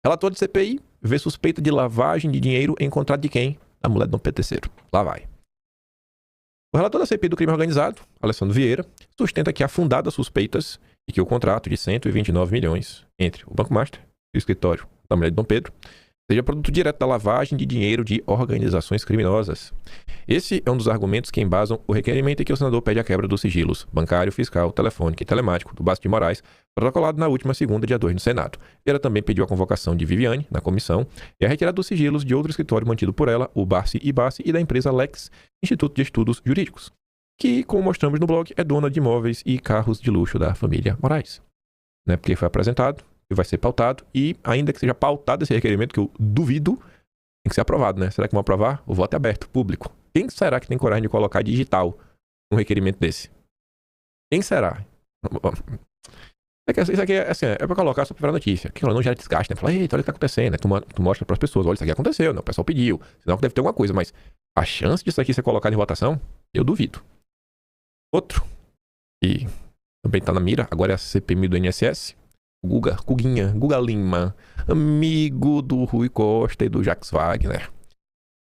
Relator de CPI vê suspeita de lavagem de dinheiro em contrato de quem? Da mulher do Dom Pedro III. Lá vai. O relator da CPI do crime organizado, Alessandro Vieira, sustenta que há fundadas suspeitas de que o contrato de 129 milhões entre o Banco Master e o escritório da mulher de Dom Pedro seja produto direto da lavagem de dinheiro de organizações criminosas. Esse é um dos argumentos que embasam o requerimento em que o senador pede a quebra dos sigilos bancário, fiscal, telefônico e telemático do Basto de Moraes, protocolado na última segunda, dia 2, no Senado. Ela também pediu a convocação de Viviane, na comissão, e a retirada dos sigilos de outro escritório mantido por ela, o Barsi e Bassi, e da empresa Lex, Instituto de Estudos Jurídicos, que, como mostramos no blog, é dona de imóveis e carros de luxo da família Moraes. Né? Porque foi apresentado e vai ser pautado, e ainda que seja pautado esse requerimento, que eu duvido, tem que ser aprovado, né? Será que vão aprovar? O voto é aberto, público. Quem será que tem coragem de colocar digital um requerimento desse? Quem será? Isso aqui é, assim, é pra colocar só pra virar notícia. Que não gera desgaste, né? Fala, eita, olha o que tá acontecendo. Tu mostra pras pessoas, olha, isso aqui aconteceu, né? O pessoal pediu. Senão deve ter alguma coisa, mas a chance disso aqui ser colocado em votação, eu duvido. Outro, que também tá na mira, agora é a CPMI do INSS. Guga Lima, amigo do Rui Costa e do Jacques Wagner.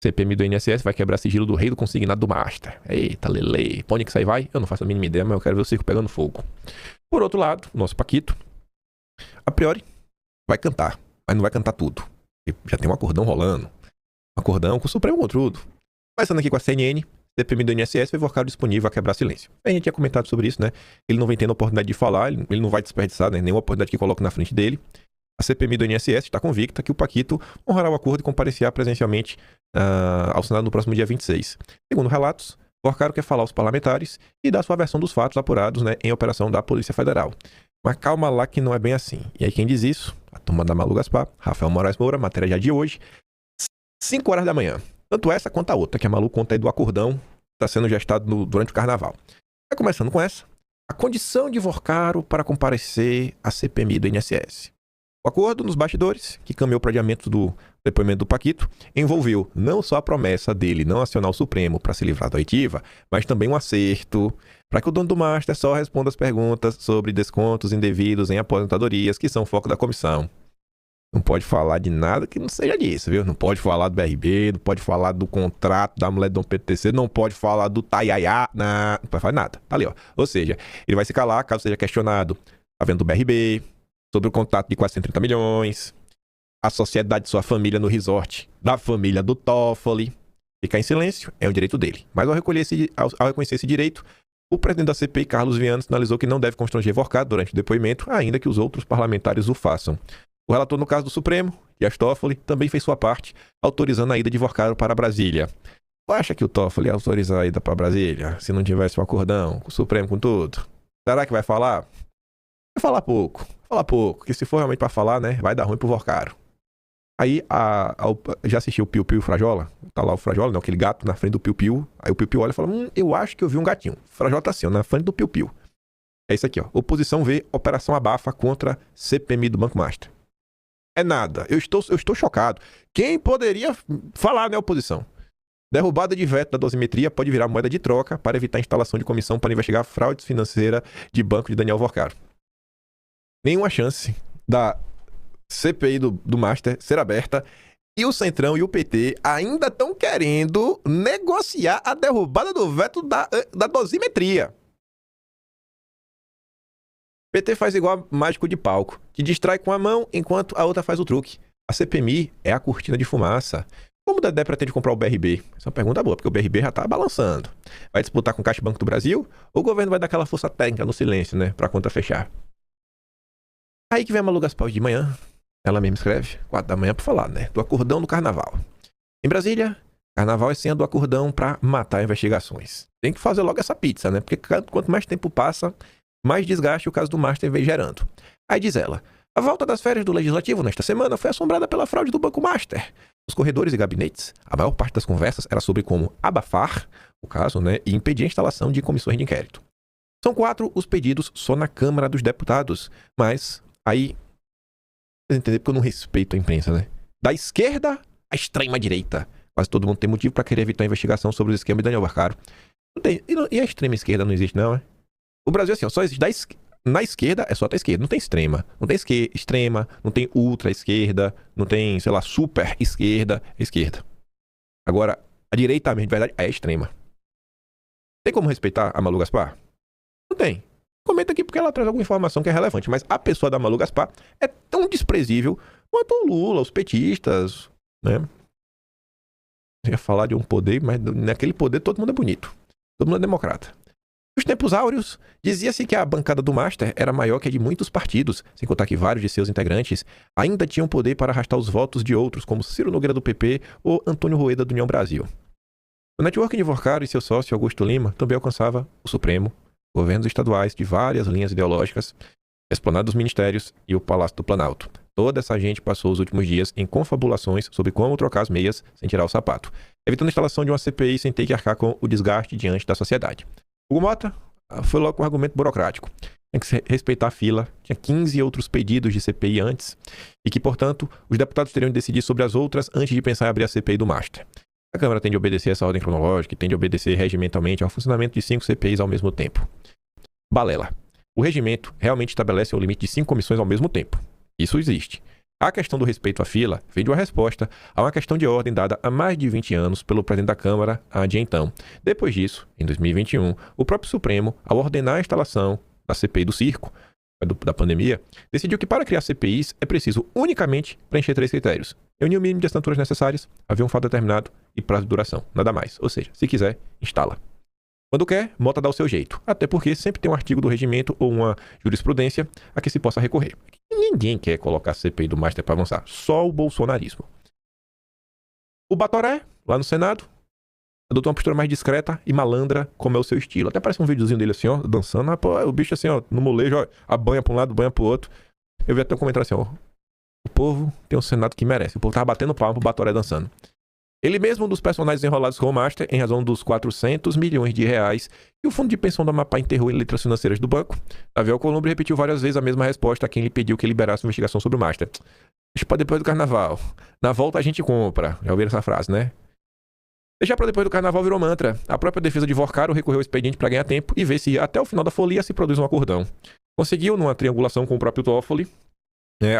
CPMI do INSS vai quebrar sigilo do rei do consignado do Master. Eita, lele. Pra onde que isso aí vai? Eu não faço a mínima ideia, mas eu quero ver o circo pegando fogo. Por outro lado, o nosso Paquito, a priori, vai cantar, mas não vai cantar tudo. Já tem um acordão rolando. Um acordão com o Supremo Contudo. Começando aqui com a CNN, CPMI do INSS foi Vorcaro disponível a quebrar silêncio. A gente tinha comentado sobre isso, né? Ele não vem tendo a oportunidade de falar, ele não vai desperdiçar, né, nenhuma oportunidade que coloque na frente dele. A CPMI do INSS está convicta que o Paquito honrará o acordo e comparecerá presencialmente ao Senado no próximo dia 26. Segundo relatos, Vorcaro quer falar aos parlamentares e dar sua versão dos fatos apurados, né, em operação da Polícia Federal. Mas calma lá que não é bem assim. E aí quem diz isso? A turma da Malu Gaspar, Rafael Moraes Moura, matéria já de hoje, 5 horas da manhã. Tanto essa quanto a outra, que a Malu conta aí do acordão que está sendo gestado durante o carnaval. Vai começando com essa. A condição de Vorcaro para comparecer à CPMI do INSS. O acordo nos bastidores, que caminhou para o adiamento do depoimento do Paquito, envolveu não só a promessa dele não acionar o Supremo para se livrar da oitiva, mas também um acerto para que o dono do Master só responda as perguntas sobre descontos indevidos em aposentadorias, que são foco da comissão. Não pode falar de nada que não seja disso, viu? Não pode falar do BRB, não pode falar do contrato da mulher do Dom Pedro III, não pode falar do Taiaiá, não pode falar nada. Tá ali, ó. Ou seja, ele vai se calar caso seja questionado a venda do BRB, sobre o contrato de 430 milhões, a sociedade de sua família no resort da família do Toffoli. Ficar em silêncio é um direito dele. Mas ao reconhecer esse direito, o presidente da CPI, Carlos Viana, sinalizou que não deve constranger Vorcaro durante o depoimento, ainda que os outros parlamentares o façam. O relator no caso do Supremo, Dias Toffoli, também fez sua parte, autorizando a ida de Vorcaro para Brasília. Tu acha que o Toffoli ia autorizar a ida para Brasília, se não tivesse um acordão com o Supremo, com tudo? Será que vai falar? Vai falar pouco, que se for realmente pra falar, né, vai dar ruim pro Vorcaro. Aí, já assistiu o Piu Piu e o Frajola? Tá lá o Frajola, não, aquele gato na frente do Piu Piu. Aí o Piu Piu olha e fala, eu acho que eu vi um gatinho. O Frajola tá assim, ó, na frente do Piu Piu. É isso aqui, ó. Oposição vê Operação Abafa contra CPMI do Banco Master. É nada, eu estou chocado. Quem poderia falar, né, oposição? Derrubada de veto da dosimetria pode virar moeda de troca para evitar a instalação de comissão para investigar a fraude financeira de banco de Daniel Vorcaro. Nenhuma chance da CPI do Master ser aberta e o Centrão e o PT ainda estão querendo negociar a derrubada do veto da dosimetria. O PT faz igual mágico de palco, que distrai com a mão enquanto a outra faz o truque. A CPMI é a cortina de fumaça. Como o Dedé pretende comprar o BRB? Essa é uma pergunta boa, porque o BRB já tá balançando. Vai disputar com o Caixa Banco do Brasil? Ou o governo vai dar aquela força técnica no silêncio, né, pra conta fechar? Aí que vem a Malu Gaspar de manhã, ela mesma escreve, 4 da manhã pra falar, né, do acordão do carnaval. Em Brasília, carnaval é senha do acordão pra matar investigações. Tem que fazer logo essa pizza, né, porque quanto mais tempo passa, mais desgaste o caso do Master vem gerando. Aí diz ela, a volta das férias do Legislativo nesta semana foi assombrada pela fraude do Banco Master. Nos corredores e gabinetes, a maior parte das conversas era sobre como abafar o caso, né, e impedir a instalação de comissões de inquérito. São 4 os pedidos só na Câmara dos Deputados, mas aí, vocês entenderam porque eu não respeito a imprensa, né? Da esquerda à extrema direita. Quase todo mundo tem motivo para querer evitar a investigação sobre os esquemas de Daniel Vorcaro. E a extrema esquerda não existe, não, é? O Brasil, assim, ó, só existe Na esquerda é só até esquerda, não tem extrema. Não tem extrema, não tem ultra esquerda, não tem, sei lá, super esquerda, esquerda. Agora, a direita mesmo, de verdade, é extrema. Tem como respeitar a Malu Gaspar? Não tem. Comenta aqui porque ela traz alguma informação que é relevante, mas a pessoa da Malu Gaspar é tão desprezível quanto o Lula, os petistas, né? Eu ia falar de um poder, mas naquele poder todo mundo é bonito. Todo mundo é democrata. Nos tempos áureos, dizia-se que a bancada do Master era maior que a de muitos partidos, sem contar que vários de seus integrantes ainda tinham poder para arrastar os votos de outros, como Ciro Nogueira do PP ou Antônio Rueda do União Brasil. O network de Vorcaro e seu sócio Augusto Lima também alcançava o Supremo, governos estaduais de várias linhas ideológicas, a esplanada dos ministérios e o Palácio do Planalto. Toda essa gente passou os últimos dias em confabulações sobre como trocar as meias sem tirar o sapato, evitando a instalação de uma CPI sem ter que arcar com o desgaste diante da sociedade. Hugo Mota foi logo com um argumento burocrático. Tem que respeitar a fila. Tinha 15 outros pedidos de CPI antes e que, portanto, os deputados teriam de decidir sobre as outras antes de pensar em abrir a CPI do Master. A Câmara tem de obedecer essa ordem cronológica e tem de obedecer regimentalmente ao funcionamento de 5 CPIs ao mesmo tempo. Balela. O regimento realmente estabelece o limite de 5 comissões ao mesmo tempo. Isso existe. A questão do respeito à fila veio de uma resposta a uma questão de ordem dada há mais de 20 anos pelo presidente da Câmara, a de então. Depois disso, em 2021, o próprio Supremo, ao ordenar a instalação da CPI do circo, da pandemia, decidiu que para criar CPIs é preciso unicamente preencher 3 critérios. Reunir o mínimo de assinaturas necessárias, haver um fato determinado e prazo de duração. Nada mais. Ou seja, se quiser, instala. Quando quer, Mota dá o seu jeito. Até porque sempre tem um artigo do regimento ou uma jurisprudência a que se possa recorrer. Ninguém quer colocar a CPI do Master para avançar. Só o bolsonarismo. O Batoré, lá no Senado, adotou uma postura mais discreta e malandra, como é o seu estilo. Até parece um videozinho dele assim, ó, dançando. Ah, pô, o bicho assim, ó, no molejo, ó, a banha pra um lado, banha pro outro. Eu vi até um comentário assim, ó. O povo tem um Senado que merece. O povo tava batendo palma pro Batoré dançando. Ele mesmo, um dos personagens enrolados com o Master, em razão dos 400 milhões de reais que o fundo de pensão da Amapá enterrou em letras financeiras do banco, Davi Alcolumbre repetiu várias vezes a mesma resposta a quem lhe pediu que liberasse uma investigação sobre o Master. Deixa pra depois do carnaval. Na volta a gente compra. Já ouviram essa frase, né? Deixar pra depois do carnaval virou mantra. A própria defesa de Vorcaro recorreu ao expediente para ganhar tempo e ver se até o final da folia se produz um acordão. Conseguiu, numa triangulação com o próprio Toffoli,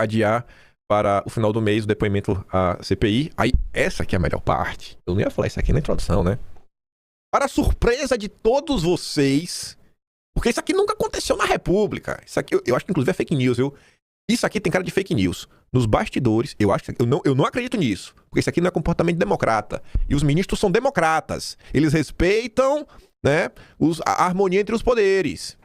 adiar para o final do mês o depoimento à CPI. Aí, essa aqui é a melhor parte. Eu não ia falar isso aqui na introdução, né? Para a surpresa de todos vocês, porque isso aqui nunca aconteceu na República. Isso aqui, eu acho que inclusive é fake news, viu? Isso aqui tem cara de fake news. Nos bastidores, eu acho que eu não acredito nisso. Porque isso aqui não é comportamento democrata. E os ministros são democratas. Eles respeitam, né, a harmonia entre os poderes.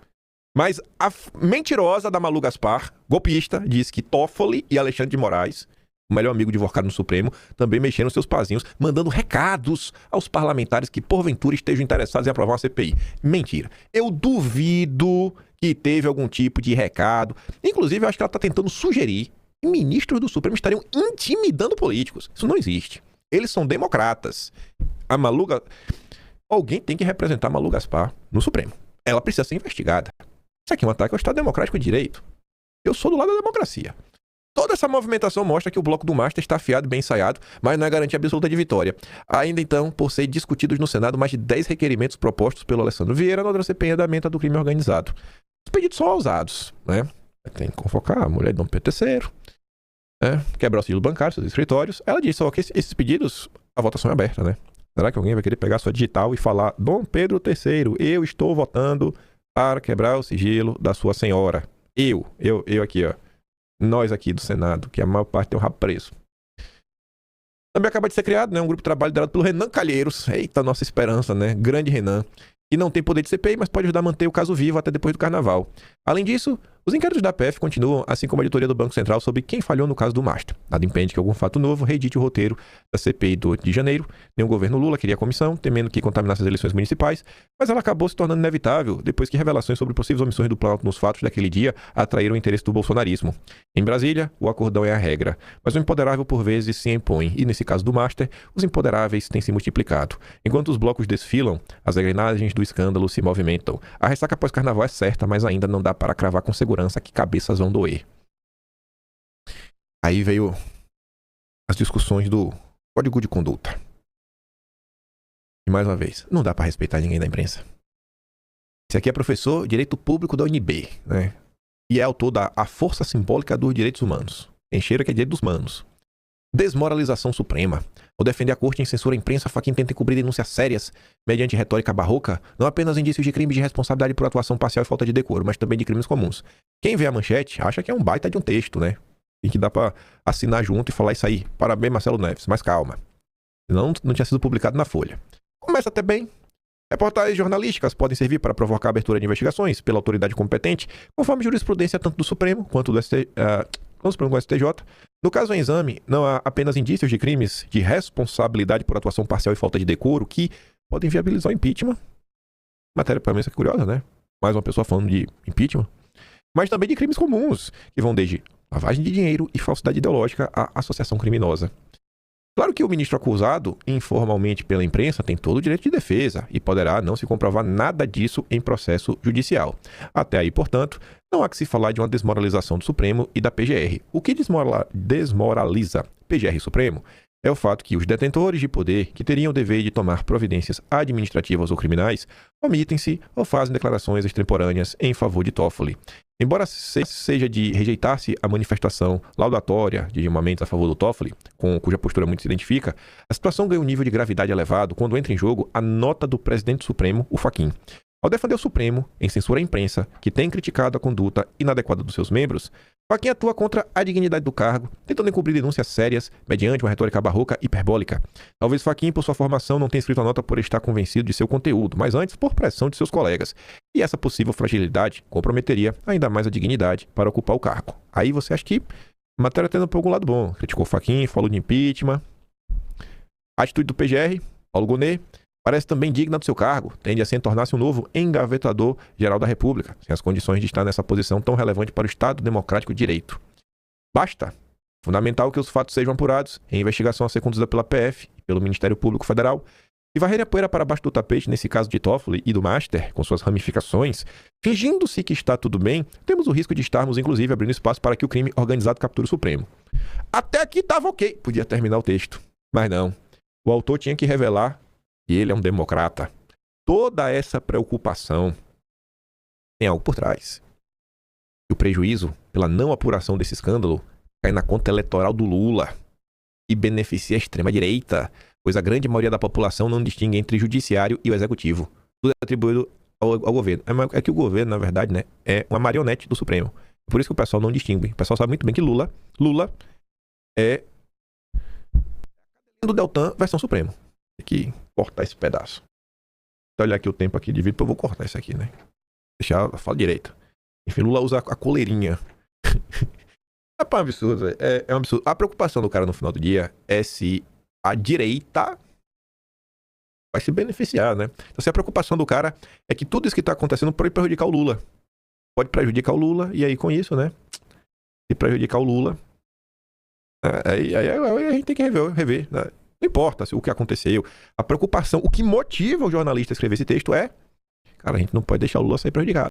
Mas a mentirosa da Malu Gaspar, golpista, diz que Toffoli e Alexandre de Moraes, o melhor amigo de Vorcaro no Supremo, também mexeram seus pazinhos, mandando recados aos parlamentares que porventura estejam interessados em aprovar uma CPI. Mentira. Eu duvido que teve algum tipo de recado. Inclusive, eu acho que ela está tentando sugerir que ministros do Supremo estariam intimidando políticos. Isso não existe. Eles são democratas. A Malu... Alguém tem que representar a Malu Gaspar no Supremo. Ela precisa ser investigada. Isso aqui é um ataque ao Estado Democrático de Direito. Eu sou do lado da democracia. Toda essa movimentação mostra que o bloco do Master está afiado e bem ensaiado, mas não é garantia absoluta de vitória. Ainda então, por ser discutidos no Senado mais de 10 requerimentos propostos pelo Alessandro Vieira na outra CPI em andamento do crime organizado. Os pedidos são ousados, né? Tem que convocar a mulher de Dom Pedro III, né? Quebrar o sigilo bancário, seus escritórios. Ela disse, ó, que esses pedidos, a votação é aberta, né? Será que alguém vai querer pegar sua digital e falar Dom Pedro III, eu estou votando para quebrar o sigilo da sua senhora. Eu aqui, ó. Nós aqui do Senado, que a maior parte tem um rabo preso. Também acaba de ser criado, né, um grupo de trabalho liderado pelo Renan Calheiros. Eita, nossa esperança, né? Grande Renan. Que não tem poder de CPI, mas pode ajudar a manter o caso vivo até depois do carnaval. Além disso, os inquéritos da PF continuam, assim como a editoria do Banco Central, sobre quem falhou no caso do Master. Nada impede que algum fato novo reedite o roteiro da CPI do 8 de janeiro. Nem o governo Lula queria a comissão, temendo que contaminasse as eleições municipais, mas ela acabou se tornando inevitável depois que revelações sobre possíveis omissões do Planalto nos fatos daquele dia atraíram o interesse do bolsonarismo. Em Brasília, o acordão é a regra, mas o imponderável por vezes se impõe, e nesse caso do Master, os imponderáveis têm se multiplicado. Enquanto os blocos desfilam, as engrenagens do escândalo se movimentam. A ressaca pós-carnaval é certa, mas ainda não dá para cravar com segurança que cabeças vão doer. Aí veio as discussões do Código de Conduta. E mais uma vez, não dá para respeitar ninguém da imprensa. Esse aqui é professor de Direito Público da UNB, né? e é autor da A Força Simbólica dos Direitos Humanos. Tem cheiro que é direito dos manos. Desmoralização suprema. Ao defender a corte em censura à imprensa, Fachin tenta encobrir denúncias sérias mediante retórica barroca, não apenas indícios de crimes de responsabilidade por atuação parcial e falta de decoro, mas também de crimes comuns. Quem vê a manchete acha que é um baita de um texto, né? E que dá pra assinar junto e falar isso aí. Parabéns, Marcelo Neves, mas calma. Não tinha sido publicado na Folha. Começa até bem. Reportagens jornalísticas podem servir para provocar a abertura de investigações pela autoridade competente, conforme jurisprudência tanto do Supremo quanto do STJ. No caso em exame, não há apenas indícios de crimes de responsabilidade por atuação parcial e falta de decoro que podem viabilizar o impeachment. Matéria para mim é curiosa, né? Mais uma pessoa falando de impeachment. Mas também de crimes comuns, que vão desde lavagem de dinheiro e falsidade ideológica à associação criminosa. Claro que o ministro acusado, informalmente pela imprensa, tem todo o direito de defesa e poderá não se comprovar nada disso em processo judicial. Até aí, portanto, não há que se falar de uma desmoralização do Supremo e da PGR. O que desmoraliza PGR e Supremo é o fato que os detentores de poder, que teriam o dever de tomar providências administrativas ou criminais, omitem-se ou fazem declarações extemporâneas em favor de Toffoli. Embora seja de rejeitar-se a manifestação laudatória de Dilma Mendes a favor do Toffoli, cuja postura muito se identifica, a situação ganha um nível de gravidade elevado quando entra em jogo a nota do presidente Supremo, o Fachin. Ao defender o Supremo, em censura à imprensa, que tem criticado a conduta inadequada dos seus membros, Fachin atua contra a dignidade do cargo, tentando encobrir denúncias sérias mediante uma retórica barroca hiperbólica. Talvez Fachin, por sua formação, não tenha escrito a nota por estar convencido de seu conteúdo, mas antes por pressão de seus colegas. E essa possível fragilidade comprometeria ainda mais a dignidade para ocupar o cargo. Aí você acha que a matéria tendo por algum lado bom. Criticou Fachin, falou de impeachment. A atitude do PGR, Paulo Gonet, parece também digna do seu cargo, tende a tornar-se um novo engavetador-geral da República, sem as condições de estar nessa posição tão relevante para o Estado Democrático de Direito. Basta. Fundamental que os fatos sejam apurados em investigação a ser conduzida pela PF e pelo Ministério Público Federal, e varrer a poeira para baixo do tapete nesse caso de Toffoli e do Master, com suas ramificações, fingindo-se que está tudo bem, temos o risco de estarmos, inclusive, abrindo espaço para que o crime organizado capture o Supremo. Até aqui estava ok, podia terminar o texto. Mas não. O autor tinha que revelar que ele é um democrata. Toda essa preocupação tem algo por trás. E o prejuízo pela não apuração desse escândalo cai na conta eleitoral do Lula e beneficia a extrema-direita, pois a grande maioria da população não distingue entre o judiciário e o executivo. Tudo é atribuído ao governo. É que o governo, na verdade, né, é uma marionete do Supremo. Por isso que o pessoal não distingue. O pessoal sabe muito bem que Lula é do Deltan versão Supremo. Tem que cortar esse pedaço. Vou olhar aqui o tempo aqui de vídeo, eu vou cortar isso aqui, né? Deixar eu falo direito. Enfim, Lula usa a coleirinha. É um absurdo, é um absurdo. A preocupação do cara no final do dia é se a direita vai se beneficiar, né? Então, se a preocupação do cara é que tudo isso que tá acontecendo pode prejudicar o Lula. Pode prejudicar o Lula, e aí com isso, né? Se prejudicar o Lula, aí a gente tem que rever, né? Não importa o que aconteceu. A preocupação, o que motiva o jornalista a escrever esse texto é: cara, a gente não pode deixar o Lula sair prejudicado.